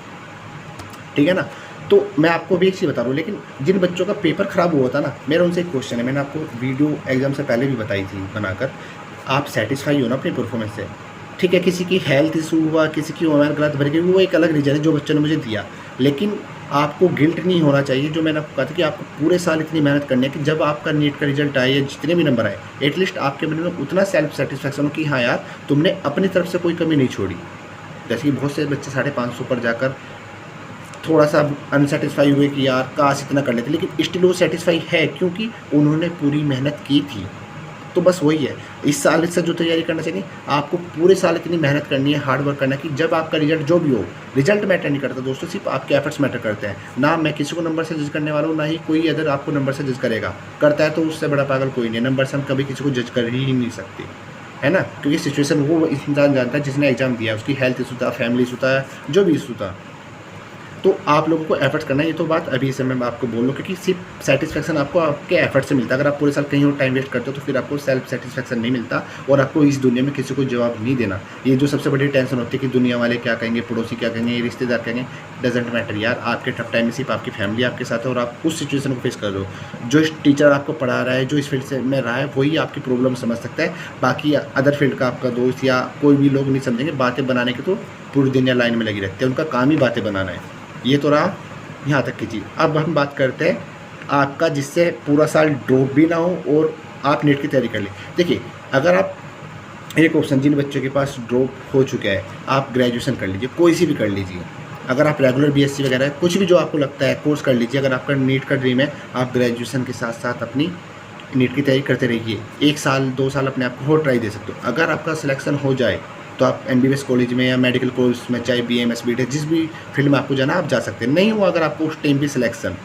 ठीक है ना। तो मैं आपको भी एक चीज़ बता रहा हूँ, लेकिन जिन बच्चों का पेपर ख़राब हुआ था ना, मेरा उनसे एक क्वेश्चन है, मैंने आपको वीडियो एग्जाम से पहले भी बताई थी बनाकर। आप सेटिस्फाई हो ना अपनी परफॉर्मेंस से, ठीक है। किसी की हेल्थ इशू हुआ, किसी की ओमेर गलत भर गई, वो एक अलग रीज़न है जो बच्चों ने मुझे दिया, लेकिन आपको गिल्ट नहीं होना चाहिए। जो मैंने आपको कहा था कि आपको पूरे साल इतनी मेहनत करनी है कि जब आपका नीट का रिजल्ट आए या जितने भी नंबर आए, एटलीस्ट आपके मन में उतना सेल्फ सेटिस्फैक्शन हो कि हाँ यार तुमने अपनी तरफ से कोई कमी नहीं छोड़ी। जैसे कि बहुत से बच्चे 550 पर जाकर थोड़ा सा अनसेटिस्फाई हुए कि यार काश इतना कर लेते, लेकिन स्टिल वो सेटिस्फाई है क्योंकि उन्होंने पूरी मेहनत की थी। तो बस वही है, इस साल इससे जो तैयारी करना चाहिए, आपको पूरे साल इतनी मेहनत करनी है, हार्ड वर्क करना है कि जब आपका रिजल्ट जो भी हो, रिजल्ट मैटर नहीं करता दोस्तों, सिर्फ आपके एफर्ट्स मैटर करते हैं। ना मैं किसी को नंबर से जज करने वाला हूँ, ना ही कोई अदर आपको नंबर से जज करेगा। करता है तो उससे बड़ा पागल कोई नहीं है। नंबर से हम कभी किसी को जज कर ही नहीं सकते, है ना, क्योंकि सिचुएशन वो इंसान जानता है जिसने एग्जाम दिया, उसकी हेल्थ इशू था, फैमिली इशू था, जो भी इशू था। तो आप लोगों को एफर्ट्स करना है, ये तो बात अभी से मैं आपको बोल लूँ, क्योंकि सिर्फ सेटिस्फैक्शन आपको आपके एफर्ट से मिलता है। अगर आप पूरे साल कहीं और टाइम वेस्ट करते हो तो फिर आपको सेल्फ सेटिस्फैक्शन नहीं मिलता, और आपको इस दुनिया में किसी को जवाब नहीं देना। ये जो सबसे बड़ी टेंशन होती है कि दुनिया वाले क्या कहेंगे, पड़ोसी क्या कहेंगे, रिश्तेदार कहेंगे, डजेंट मैटर यार। आपके टफ टाइम में सिर्फ आपकी फैमिली आपके साथ है और आप उस सिचुएशन को फेस कर रहे हो। जो टीचर आपको पढ़ा रहा है, जो इस फील्ड से में रहा है, वही आपकी प्रॉब्लम समझ सकता है। बाकी अदर फील्ड का आपका दोस्त या कोई भी लोग नहीं समझेंगे। बातें बनाने के तो पूरी दुनिया लाइन में लगी रहती है, उनका काम ही बातें बनाना है। ये तो रहा यहाँ तक की चीज़। अब हम बात करते हैं आपका, जिससे पूरा साल ड्रॉप भी ना हो और आप नीट की तैयारी कर लें। देखिए, अगर आप एक ऑप्शन, जिन बच्चों के पास ड्रॉप हो चुका है, आप ग्रेजुएशन कर लीजिए, कोई सी भी कर लीजिए। अगर आप रेगुलर बीएससी वगैरह कुछ भी जो आपको लगता है कोर्स कर लीजिए। अगर आपका नीट का ड्रीम है, आप ग्रेजुएशन के साथ साथ अपनी नीट की तैयारी करते रहिए। 1 साल 2 साल अपने आप को और ट्राई दे सकते हो। अगर आपका सिलेक्शन हो जाए तो आप एमबीबीएस कॉलेज में या मेडिकल कोर्स में, चाहे बीएमएस बीटेक, जिस भी फील्ड में आपको जाना आप जा सकते हैं। नहीं हुआ अगर आपको उस टाइम भी सिलेक्शन,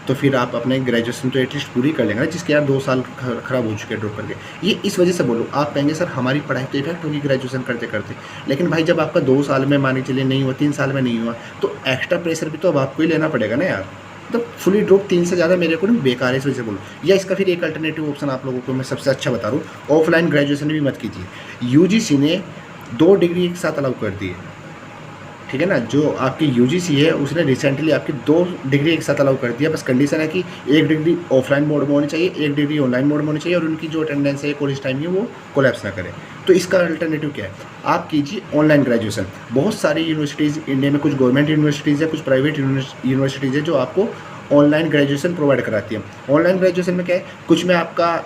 तो फिर आप अपने ग्रेजुएशन तो एटलीस्ट पूरी कर लेंगे ना, जिसके यार 2 साल खराब हो चुके हैं ड्रॉप करके। ये इस वजह से बोलो, आप कहेंगे सर हमारी पढ़ाई तो इफेक्ट होगी ग्रेजुएशन करते करते, लेकिन भाई जब आपका 2 साल में मान के चलिए नहीं हुआ, 3 साल में नहीं हुआ, तो एक्स्ट्रा प्रेशर भी तो अब आपको ही लेना पड़ेगा ना यार। तो फुली ड्रॉप 3 से ज़्यादा मेरे को नहीं बेकार है, इस वजह से बोलो। या इसका फिर एक अल्टरनेटिव ऑप्शन आप लोगों को मैं सबसे अच्छा बता रहा हूँ, ऑफलाइन ग्रेजुएशन भी मत कीजिए। यूजीसी ने 2 डिग्री एक साथ अलाउ कर दी है, ठीक है ना। जो आपकी यूजीसी है उसने रिसेंटली आपकी 2 डिग्री एक साथ अलाउ कर दिया। बस कंडीशन है कि 1 डिग्री ऑफलाइन मोड में होनी चाहिए, 1 डिग्री ऑनलाइन मोड में होनी चाहिए, और उनकी जो अटेंडेंस है कॉलेज टाइम की वो कोलैप्स ना करे। तो इसका अल्टरनेटिव क्या है, आप कीजिए ऑनलाइन ग्रेजुएशन। बहुत सारी यूनिवर्सिटीज़ इंडिया में, कुछ गवर्नमेंट यूनिवर्सिटीज़ है, कुछ प्राइवेट यूनिवर्सिटीज़ है जो आपको ऑनलाइन ग्रेजुएशन प्रोवाइड कराती है। ऑनलाइन ग्रेजुएशन में क्या है, कुछ में आपका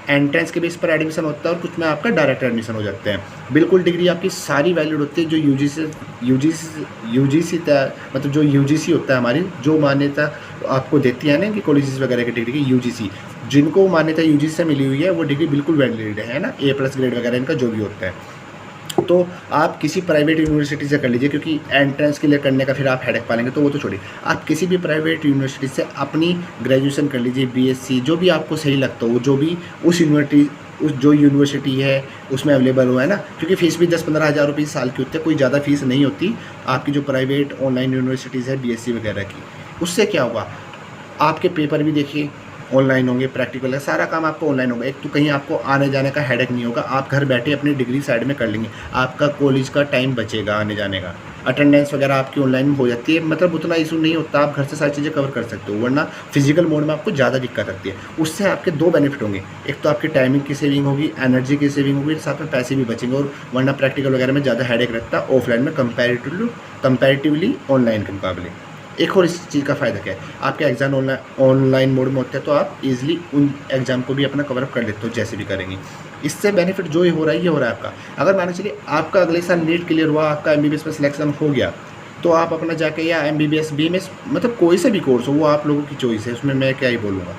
एंट्रेंस के बेस पर एडमिशन होता है और कुछ में आपका डायरेक्ट एडमिशन हो जाते हैं। बिल्कुल डिग्री आपकी सारी वैलिड होती है। जो यूजीसी मतलब जो यूजीसी होता है हमारी, जो मान्यता आपको देती है ना कि कॉलेजेस वगैरह की डिग्री की, यूजीसी जिनको मान्यता यूजीसी से मिली हुई है, वो डिग्री बिल्कुल वैलिड है ना, A+ ग्रेड वगैरह इनका जो भी होता है। तो आप किसी प्राइवेट यूनिवर्सिटी से कर लीजिए, क्योंकि एंट्रेंस के लिए करने का फिर आप हेडेक पालेंगे, तो वो तो छोड़िए। आप किसी भी प्राइवेट यूनिवर्सिटी से अपनी ग्रेजुएशन कर लीजिए, बीएससी जो भी आपको सही लगता हो, जो भी उस जो यूनिवर्सिटी है उसमें अवेलेबल हो, है ना। क्योंकि फ़ीस भी 10-15 हज़ार रुपये साल की होती है, कोई ज़्यादा फीस नहीं होती आपकी जो प्राइवेट ऑनलाइन यूनिवर्सिटीज़ है बीएससी वगैरह की। उससे क्या होगा, आपके पेपर भी देखिए ऑनलाइन होंगे, प्रैक्टिकल है, सारा काम आपको ऑनलाइन होगा। एक तो कहीं आपको आने जाने का हेडेक नहीं होगा, आप घर बैठे अपनी डिग्री साइड में कर लेंगे, आपका कॉलेज का टाइम बचेगा आने जाने का। अटेंडेंस वगैरह आपकी ऑनलाइन हो जाती है, मतलब उतना इशू नहीं होता, आप घर से सारी चीज़ें कवर कर सकते हो। वरना फिजिकल मोड में आपको ज़्यादा दिक्कत आती है। उससे आपके 2 बेनिफिट होंगे, एक तो आपकी टाइमिंग की सेविंग होगी, एनर्जी की सेविंग होगी, साथ में पैसे भी बचेंगे। और वरना प्रैक्टिकल वगैरह में ज़्यादा हेडेक रहता है ऑफलाइन में कंपैरेटिवली ऑनलाइन के मुकाबले। एक और इस चीज़ का फ़ायदा क्या है, आपके एग्ज़ाम ऑनलाइन मोड में होते हैं, तो आप इजीली उन एग्ज़ाम को भी अपना कवर अप कर लेते हो जैसे भी करेंगे। इससे बेनिफिट जो ये हो रहा है, ये हो रहा है आपका। अगर मान चलिए आपका अगले साल नीट क्लियर हुआ, आपका एमबीबीएस में सिलेक्शन हो गया, तो आप अपना जाके या एमबीबीएस बीएमएस मतलब कोई से भी कोर्स हो, वो आप लोगों की चॉइस है, उसमें मैं क्या ही बोलूँगा,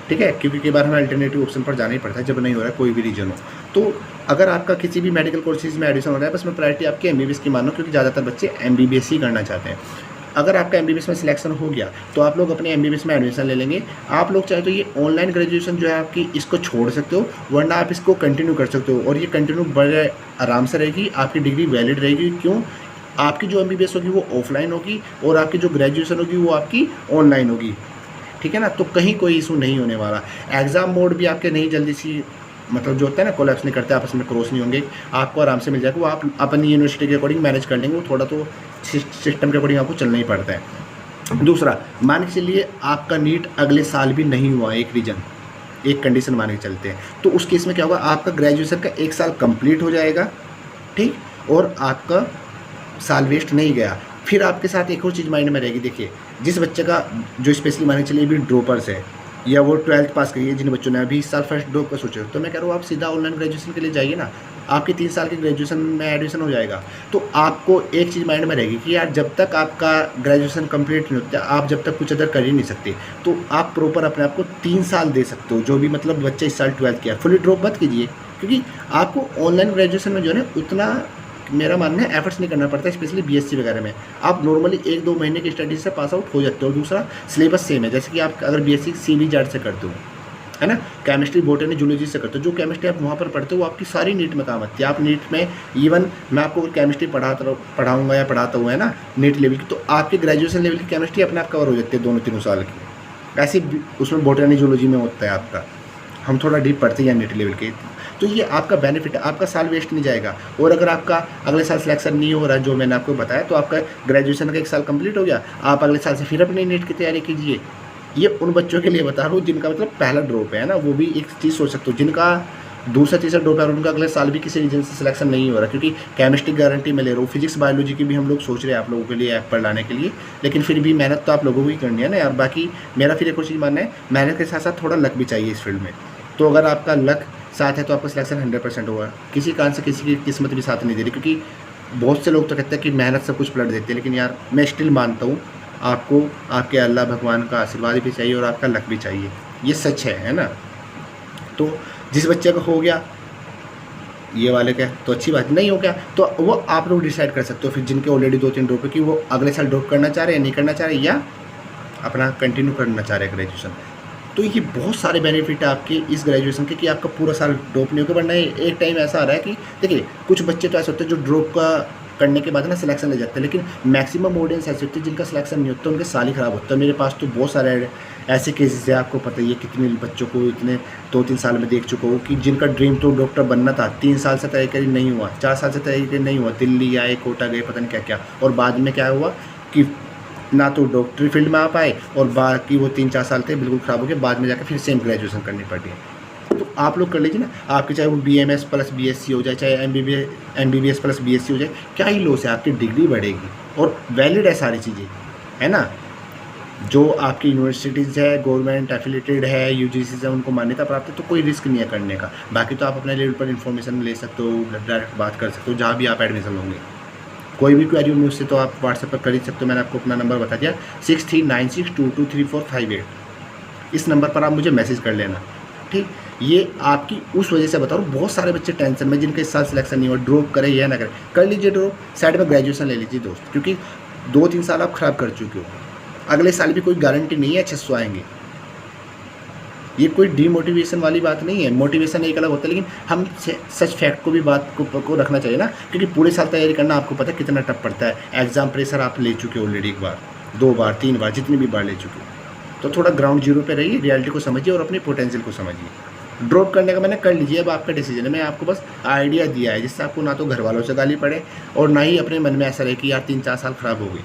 ठीक है। क्योंकि कई बार हमें अल्टरनेटिव ऑप्शन पर जाना ही पड़ता है जब नहीं हो रहा है कोई भी रीजन हो। तो अगर आपका किसी भी मेडिकल कोर्सेज में एडमिशन हो रहा है, बस मैं प्रायोरिटी आपकी एमबीबीएस की मानो, क्योंकि ज़्यादातर बच्चे एमबीबीएस ही करना चाहते हैं। अगर आपका एमबीबीएस में सिलेक्शन हो गया तो आप लोग अपने एमबीबीएस में एडमिशन ले लेंगे। आप लोग चाहे तो ये ऑनलाइन ग्रेजुएशन जो है आपकी, इसको छोड़ सकते हो, वरना आप इसको कंटिन्यू कर सकते हो, और ये कंटिन्यू बड़े आराम से रहेगी, आपकी डिग्री वैलिड रहेगी। क्यों? आपकी जो एमबीबीएस होगी वो ऑफलाइन होगी, और आपकी जो ग्रेजुएशन होगी वो आपकी ऑनलाइन होगी, ठीक है ना। तो कहीं कोई इशू नहीं होने वाला। एग्ज़ाम मोड भी आपके नहीं जल्दी सी, मतलब जो होता है ना, कोलैप्स नहीं करते, आपस में क्रॉस नहीं होंगे, आपको आराम से मिल जाएगा। वो आप अपनी यूनिवर्सिटी के अकॉर्डिंग मैनेज कर लेंगे, वो थोड़ा तो सिस्टम के अकॉर्डिंग आपको चलना ही पड़ता है। दूसरा, मान के चलिए आपका नीट अगले साल भी नहीं हुआ, एक रीज़न, एक कंडीशन मान के चलते हैं, तो उस केस में क्या होगा, आपका ग्रेजुएशन का 1 साल कंप्लीट हो जाएगा, ठीक, और आपका साल वेस्ट नहीं गया। फिर आपके साथ एक और चीज़ माइंड में रहेगी, देखिए जिस बच्चे का, जो स्पेशली मान के चलिए भी ड्रॉपर्स है, या वो 12th पास करिए, जिन बच्चों ने अभी इस साल फर्स्ट ड्रॉप का सोचे, तो मैं कह रहा हूँ आप सीधा ऑनलाइन ग्रेजुएशन के लिए जाइए ना, आपके 3 साल के ग्रेजुएशन में एडमिशन हो जाएगा। तो आपको एक चीज़ माइंड में रहेगी कि यार जब तक आपका ग्रेजुएशन कंप्लीट नहीं होता, आप जब तक कुछ अदर कर ही नहीं सकते, तो आप प्रॉपर अपने आप को 3 साल दे सकते हो। जो भी मतलब बच्चे इस साल 12th किया, फुली ड्रॉप मत कीजिए, क्योंकि आपको ऑनलाइन ग्रेजुएशन में जो है ना उतना, मेरा मानना है, एफर्ट्स नहीं करना पड़ता, स्पेशली बीएससी वगैरह में। आप नॉर्मली 1-2 महीने की स्टडी से पास आउट हो जाते हो। दूसरा, सिलेबस सेम है, जैसे कि आप अगर बीएससी CBJET से करते हो, है ना, केमिस्ट्री, बॉटनी, जूलॉजी से करते हो, जो केमिस्ट्री आप वहाँ पर पढ़ते हो वो आपकी सारी नीट में काम आती है। आप नीट में, इवन मैं आपको केमिस्ट्री पढ़ाऊँगा या पढ़ाता हूँ, है ना, नीट लेवल की, तो आपके ग्रेजुएशन लेवल की केमिस्ट्री अपने आप कवर हो जाती है 2-3 साल की। ऐसे उसमें बॉटनी, जूलॉजी में होता है आपका, हम थोड़ा डीप पढ़ते हैं नीट लेवल के। तो ये आपका बेनिफिट है, आपका साल वेस्ट नहीं जाएगा। और अगर आपका अगले साल सिलेक्शन नहीं हो रहा है, जो मैंने आपको बताया, तो आपका ग्रेजुएशन का 1 साल कंप्लीट हो गया, आप अगले साल से फिर अपनी नीट की तैयारी कीजिए। ये उन बच्चों के लिए बता रहा हूँ जिनका मतलब पहला ड्रॉप है ना, वो भी एक चीज़ सोच सकते हो, जिनका दूसरा तीसरा ड्रॉप है और उनका अगले साल भी किसी रीजन से सिलेक्शन नहीं हो रहा, क्योंकि केमिस्ट्री गारंटी मैं ले रहा हूँ, फिजिक्स बायोलॉजी की भी हम लोग सोच रहे हैं आप लोगों के लिए ऐप पर लाने के लिए, लेकिन फिर भी मेहनत तो आप लोगों को ही करनी है ना यार। बाकी मेरा फिर एक और चीज़ मानना है, मेहनत के साथ साथ थोड़ा लक भी चाहिए इस फील्ड में। तो अगर आपका लक साथ है तो आपका सिलेक्शन 100% होगा। किसी कारण से किसी की किस्मत भी साथ नहीं दे रही, क्योंकि बहुत से लोग तो कहते हैं कि मेहनत से कुछ पलट देते हैं, लेकिन यार मैं स्टिल मानता हूँ आपको आपके अल्लाह भगवान का आशीर्वाद भी चाहिए और आपका लक भी चाहिए, ये सच है ना। तो जिस बच्चे का हो गया ये वाले का, तो अच्छी बात, नहीं हो गया तो वो आप लोग डिसाइड कर सकते हो फिर, जिनके ऑलरेडी 2-3 ड्रॉप है, कि वो अगले साल ड्रॉप करना चाह रहे हैं, नहीं करना चाह रहे, या अपना कंटिन्यू करना चाह रहे हैं ग्रेजुएशन। तो ये बहुत सारे बेनिफिट है आपके इस ग्रेजुएशन के, कि आपका पूरा साल ड्रॉप नहीं होगा। वरना एक टाइम ऐसा आ रहा है कि देखिए कुछ बच्चे तो ऐसे होते हैं जो ड्रॉप का करने के बाद ना सिलेक्शन ले जाते हैं, लेकिन मैक्सिमम ऑडियंस ऐसे होते हैं जिनका सिलेक्शन नहीं होता, उनके साल ही ख़राब होता है। मेरे पास तो बहुत सारे ऐसे केसेस है, आपको पता ही है, कितने बच्चों को इतने 2-3 साल में देख चुका हूँ कि जिनका ड्रीम तो डॉक्टर बनना था, 3 साल से तैयारी करी नहीं हुआ, 4 साल से तैयारी नहीं हुआ, दिल्ली आए, कोटा गए, पता नहीं क्या क्या, और बाद में क्या हुआ कि ना तो डॉक्टरी फील्ड में आ पाए, और बाकी वो 3-4 साल थे बिल्कुल ख़राब हो गए, बाद में जाकर फिर सेम ग्रेजुएशन करनी पड़ी है। तो आप लोग कर लीजिए ना, आपके चाहे वो BMS प्लस BSc हो जाए, चाहे MBBS प्लस BSc हो जाए, क्या ही लॉस है, आपकी डिग्री बढ़ेगी और वैलिड है सारी चीज़ें, है ना। जो आपकी यूनिवर्सिटीज़ है, गवर्नमेंट एफिलेटेड है, UGC से उनको मान्यता प्राप्त है, तो कोई रिस्क नहीं है करने का। बाकी तो आप अपने लेवल पर इन्फॉर्मेशन ले सकते हो, डायरेक्ट बात कर सकते हो जहाँ भी आप एडमिशन लोगे। कोई भी क्वेरी हो मुझसे तो आप व्हाट्सएप पर कर ही सकते हो, मैंने आपको अपना नंबर बता दिया 6396223458। इस नंबर पर आप मुझे मैसेज कर लेना, ठीक। ये आपकी उस वजह से बता रहा हूँ, बहुत सारे बच्चे टेंशन में जिनके इस साल सिलेक्शन नहीं हुआ, ड्रॉप करें या ना करें, कर लीजिए ड्रॉप, साइड में ग्रेजुएशन ले लीजिए दोस्त, क्योंकि 2-3 साल आप ख़राब कर चुके हो। अगले साल भी कोई गारंटी नहीं है 600 आएंगे, ये कोई डीमोटिवेशन वाली बात नहीं है। मोटिवेशन एक अलग होता है, लेकिन हम सच फैक्ट को भी बात को रखना चाहिए ना, क्योंकि पूरे साल तैयारी करना आपको पता है कितना टफ पड़ता है। एग्जाम प्रेशर आप ले चुके हो ऑलरेडी, 1 बार 2 बार 3 बार, जितनी भी बार ले चुके हो, तो थोड़ा ग्राउंड जीरो पे रहिए, रियलिटी को समझिए और अपनी पोटेंशियल को समझिए। ड्रॉप करने का मैंने कर लीजिए, अब आपका डिसीजन है, मैं आपको बस आइडिया दिया है, जिससे आपको ना तो घर वालों से गाली पड़े और ना ही अपने मन में ऐसा रहे कि यार 3-4 साल ख़राब हो गई।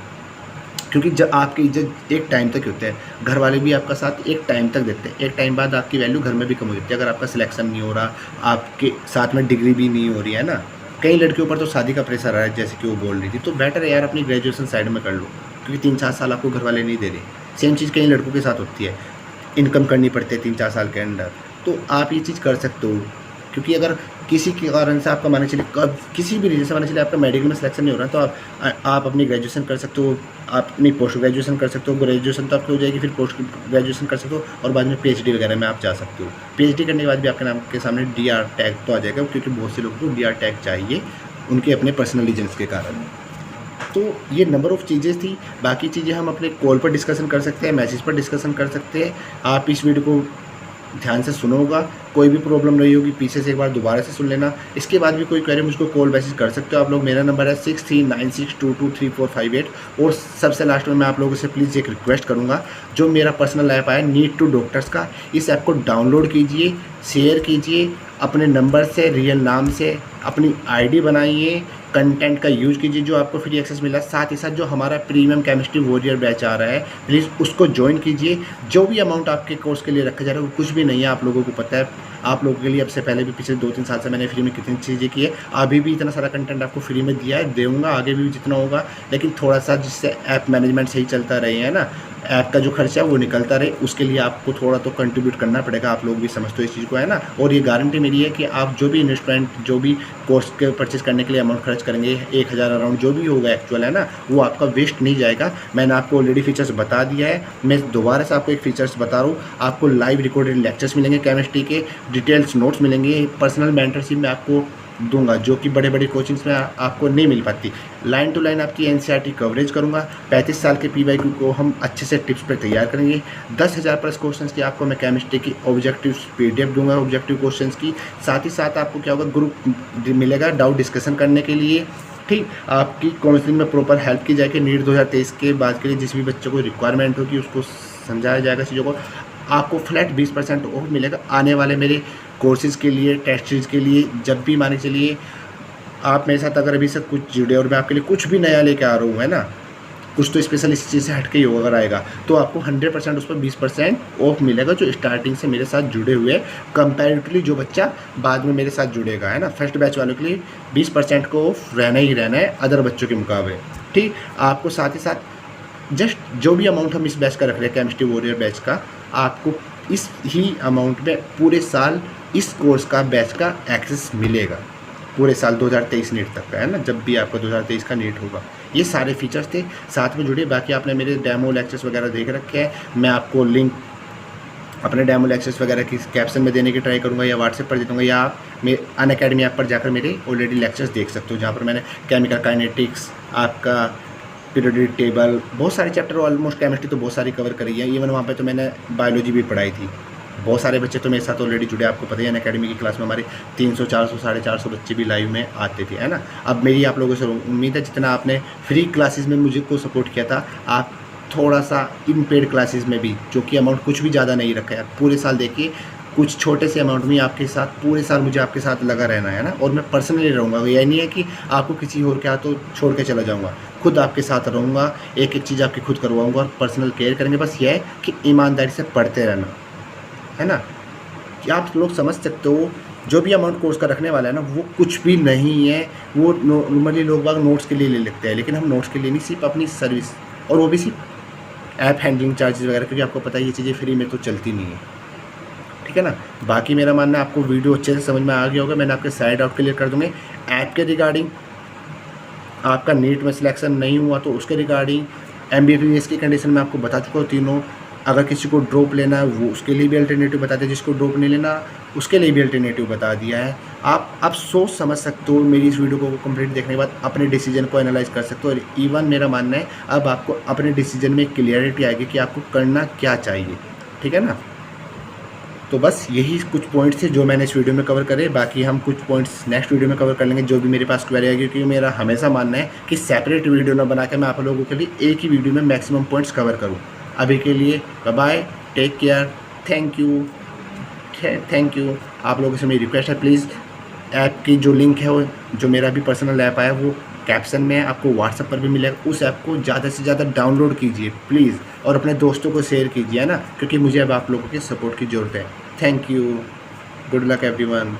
क्योंकि जब आपकी इज्जत एक टाइम तक होते हैं, घर वाले भी आपका साथ एक टाइम तक देते हैं, एक टाइम बाद आपकी वैल्यू घर में भी कम हो जाती है। अगर आपका सिलेक्शन नहीं हो रहा, आपके साथ में डिग्री भी नहीं हो रही है ना, कई लड़कियों पर तो शादी का प्रेशर आ रहा है, जैसे कि वो बोल रही थी, तो बेटर है यार अपनी ग्रेजुएशन साइड में कर लो, क्योंकि 3-4 साल आपको घर वाले नहीं दे रहे। सेम चीज़ कई लड़कों के साथ होती है, इनकम करनी पड़ती है 3-4 साल के अंदर, तो आप ये चीज़ कर सकते हो। क्योंकि अगर किसी के कारण से आपका माने चलिए कब किसी भी रीजन से माने चलिए आपका मेडिकल में सिलेक्शन नहीं हो रहा, तो आप अपनी ग्रेजुएशन कर सकते हो, आप अपनी पोस्ट ग्रेजुएशन कर सकते हो। ग्रेजुएशन तो आपकी हो जाएगी, फिर पोस्ट ग्रेजुएशन कर सकते हो और बाद में PhD वगैरह में आप जा सकते हो। PhD करने के बाद भी आपके नाम के सामने DR टैग तो आ जाएगा, क्योंकि बहुत से लोगों को DR टैग चाहिए उनके अपने पर्सनल रीजन्स के कारण। तो ये नंबर ऑफ़ चीज़ें थी। बाकी चीज़ें हम अपने कॉल पर डिस्कशन कर सकते हैं, मैसेज पर डिस्कशन कर सकते हैं। आप इस वीडियो को ध्यान से सुनो होगा, कोई भी प्रॉब्लम नहीं होगी, पीछे से एक बार दोबारा से सुन लेना। इसके बाद भी कोई क्वेरी मुझको कॉल मैसेज कर सकते हो आप लोग। मेरा नंबर है 6396223458। और सबसे लास्ट में मैं आप लोगों से प्लीज़ एक रिक्वेस्ट करूँगा, जो मेरा पर्सनल ऐप है नीट टू डॉक्टर्स का, इस ऐप को डाउनलोड कीजिए, शेयर कीजिए, अपने नंबर से, रियल नाम से अपनी ID बनाइए, कंटेंट का यूज़ कीजिए जो आपको फ्री एक्सेस मिला। साथ ही साथ जो हमारा प्रीमियम केमिस्ट्री वॉरियर बैच आ रहा है, प्लीज़ उसको ज्वाइन कीजिए। जो भी अमाउंट आपके कोर्स के लिए रखा जा रहा है वो कुछ भी नहीं है, आप लोगों को पता है। आप लोगों के लिए अब से पहले भी पिछले 2-3 साल से मैंने फ्री में कितनी चीज़ें की है, अभी भी इतना सारा कंटेंट आपको फ्री में दिया है, दूँगा आगे भी जितना होगा। लेकिन थोड़ा सा जिससे ऐप मैनेजमेंट सही चलता रहे, है ना, ऐप का जो खर्चा है वो निकलता रहे, उसके लिए आपको थोड़ा तो कंट्रीब्यूट करना पड़ेगा। आप लोग भी समझते हो इस चीज़ को, है ना। और ये गारंटी मेरी है कि आप जो भी इन्वेस्टमेंट, जो भी कोर्स के परचेज करने के लिए अमाउंट खर्च करेंगे, 1000 अराउंड जो भी होगा एक्चुअल, है ना, वो आपका वेस्ट नहीं जाएगा। मैंने आपको ऑलरेडी फीचर्स बता दिया है, मैं दोबारा से आपको एक फीचर्स बता रहा हूँ। आपको लाइव रिकॉर्डेड लेक्चर्स मिलेंगे केमिस्ट्री के, डिटेल्स नोट्स मिलेंगे, पर्सनल मेंटरशिप में आपको दूंगा जो कि बड़े बड़े कोचिंग्स में आपको नहीं मिल पाती। लाइन टू लाइन आपकी NCERT कवरेज करूंगा। 35 साल के PYQ को हम अच्छे से टिप्स पर तैयार करेंगे। 10,000 प्लस क्वेश्चंस की आपको मैं केमिस्ट्री की ऑब्जेक्टिव PDF दूंगा, ऑब्जेक्टिव क्वेश्चंस की। साथ ही साथ आपको क्या होगा, ग्रुप मिलेगा डाउट डिस्कशन करने के लिए। ठीक, आपकी काउंसलिंग में प्रॉपर हेल्प की जाएगी। नीट 2023 के बाद के लिए जिस भी बच्चे को रिक्वायरमेंट होगी उसको समझाया जाएगा चीज़ों को। आपको फ्लैट 20% ऑफ मिलेगा आने वाले मेरे कोर्सेज़ के लिए, टेस्ट सीरीज़ के लिए। जब भी मान के चलिए आप मेरे साथ अगर अभी से कुछ जुड़े और मैं आपके लिए कुछ भी नया लेके आ रहा हूँ, है ना, कुछ तो स्पेशल इस चीज़ से हट के ही होगा अगर आएगा, तो आपको 100% उस पर 20% ऑफ मिलेगा, जो स्टार्टिंग से मेरे साथ जुड़े हुए कंपैरेटिवली जो बच्चा बाद में मेरे साथ जुड़ेगा, है ना। फर्स्ट बैच वालों के लिए 20% को ऑफ रहना ही रहना है अदर बच्चों के मुकाबले। ठीक, आपको साथ ही साथ जस्ट जो भी अमाउंट हम इस बैच का रख रहे हैं, केमिस्ट्री वॉरियर बैच का, आपको इस ही अमाउंट में पूरे साल इस कोर्स का बैच का एक्सेस मिलेगा, पूरे साल 2023 नीट तक का, है ना, जब भी आपका 2023 का नीट होगा। ये सारे फीचर्स थे, साथ में जुड़े। बाकी आपने मेरे डेमो लेक्चर्स वगैरह देख रखे हैं, मैं आपको लिंक अपने डेमो लेक्चर्स वगैरह की कैप्शन में देने की ट्राई करूँगा, या व्हाट्सएप पर दे दूँगा, या आप मेरे अनअकैडमी ऐप पर जाकर मेरे ऑलरेडी लेक्चर्स देख सकते हो, जहाँ पर मैंने केमिकल काइनेटिक्स, आपका पीरियोडिक टेबल, बहुत सारे चैप्टर, ऑलमोस्ट केमिस्ट्री तो बहुत सारी कवर करी है। इवन वहाँ पे तो मैंने बायोलॉजी भी पढ़ाई थी। बहुत सारे बच्चे तो मेरे साथ ऑलरेडी जुड़े, आपको पता ही है। अनअकैडमी की क्लास में हमारे 300, 400, 450 बच्चे भी लाइव में आते थे, है ना। अब मेरी आप लोगों से उम्मीद है जितना आपने फ्री क्लासेस में मुझे को सपोर्ट किया था, आप थोड़ा सा इन पेड क्लासेस में भी, जो कि अमाउंट कुछ भी ज़्यादा नहीं रखा है, पूरे साल देखिए कुछ छोटे से अमाउंट में आपके साथ पूरे साल मुझे आपके साथ लगा रहना है ना। और मैं पर्सनली रहूँगा, यह नहीं है कि आपको किसी और के हाथों छोड़ के चला जाऊँगा, खुद आपके साथ रहूँगा, एक एक चीज़ आपकी खुद करवाऊँगा और पर्सनल केयर करेंगे। बस यह है कि ईमानदारी से पढ़ते रहना, है ना। कि आप लोग समझ सकते हो जो भी अमाउंट कोर्स का रखने वाला है ना, वो कुछ भी नहीं है। वो नॉर्मली लोग बाग नोट्स के लिए ले लेते हैं, लेकिन हम नोट्स के लिए नहीं, सिर्फ अपनी सर्विस, और वो भी सिर्फ ऐप हैंडलिंग चार्जेस वगैरह, क्योंकि आपको पता है ये चीज़ें फ्री में तो चलती नहीं है, ठीक है ना। बाकी मेरा मानना है आपको वीडियो अच्छे से समझ में आ गया होगा। मैंने आपके साइड आउट क्लियर कर दूँगे। ऐप के रिगार्डिंग, आपका नीट में सिलेक्शन नहीं हुआ तो उसके रिगार्डिंग, MBBS की कंडीशन में आपको बता चुका हूँ तीनों। अगर किसी को ड्रॉप लेना है वो उसके लिए भी अल्टरनेटिव बता दिया, जिसको ड्रॉप नहीं लेना उसके लिए भी अल्टरनेटिव बता दिया है। आप सोच समझ सकते हो, मेरी इस वीडियो को कंप्लीट देखने के बाद अपने डिसीजन को एनालाइज कर सकते हो। और इवन मेरा मानना है अब आपको अपने डिसीजन में क्लियरिटी आएगी कि आपको करना क्या चाहिए, ठीक है ना। तो बस यही कुछ पॉइंट्स थे जो मैंने इस वीडियो में कवर करे। बाकी हम कुछ पॉइंट्स नेक्स्ट वीडियो में कवर कर लेंगे, जो भी मेरे पास क्वेरी आएगी, क्योंकि मेरा हमेशा मानना है कि सेपरेट वीडियो ना बना के मैं आप लोगों के लिए एक ही वीडियो में मैक्सिमम पॉइंट्स कवर करूँ। अभी के लिए bye bye, take care, thank you. आप लोगों से मेरी रिक्वेस्ट है, प्लीज़ ऐप की जो लिंक है, वो जो मेरा भी पर्सनल ऐप आया वो कैप्शन में है, आपको व्हाट्सएप पर भी मिलेगा। उस ऐप को ज़्यादा से ज़्यादा डाउनलोड कीजिए प्लीज़, और अपने दोस्तों को शेयर कीजिए, है ना, क्योंकि मुझे अब आप लोगों की सपोर्ट की ज़रूरत है। Thank you, good luck everyone.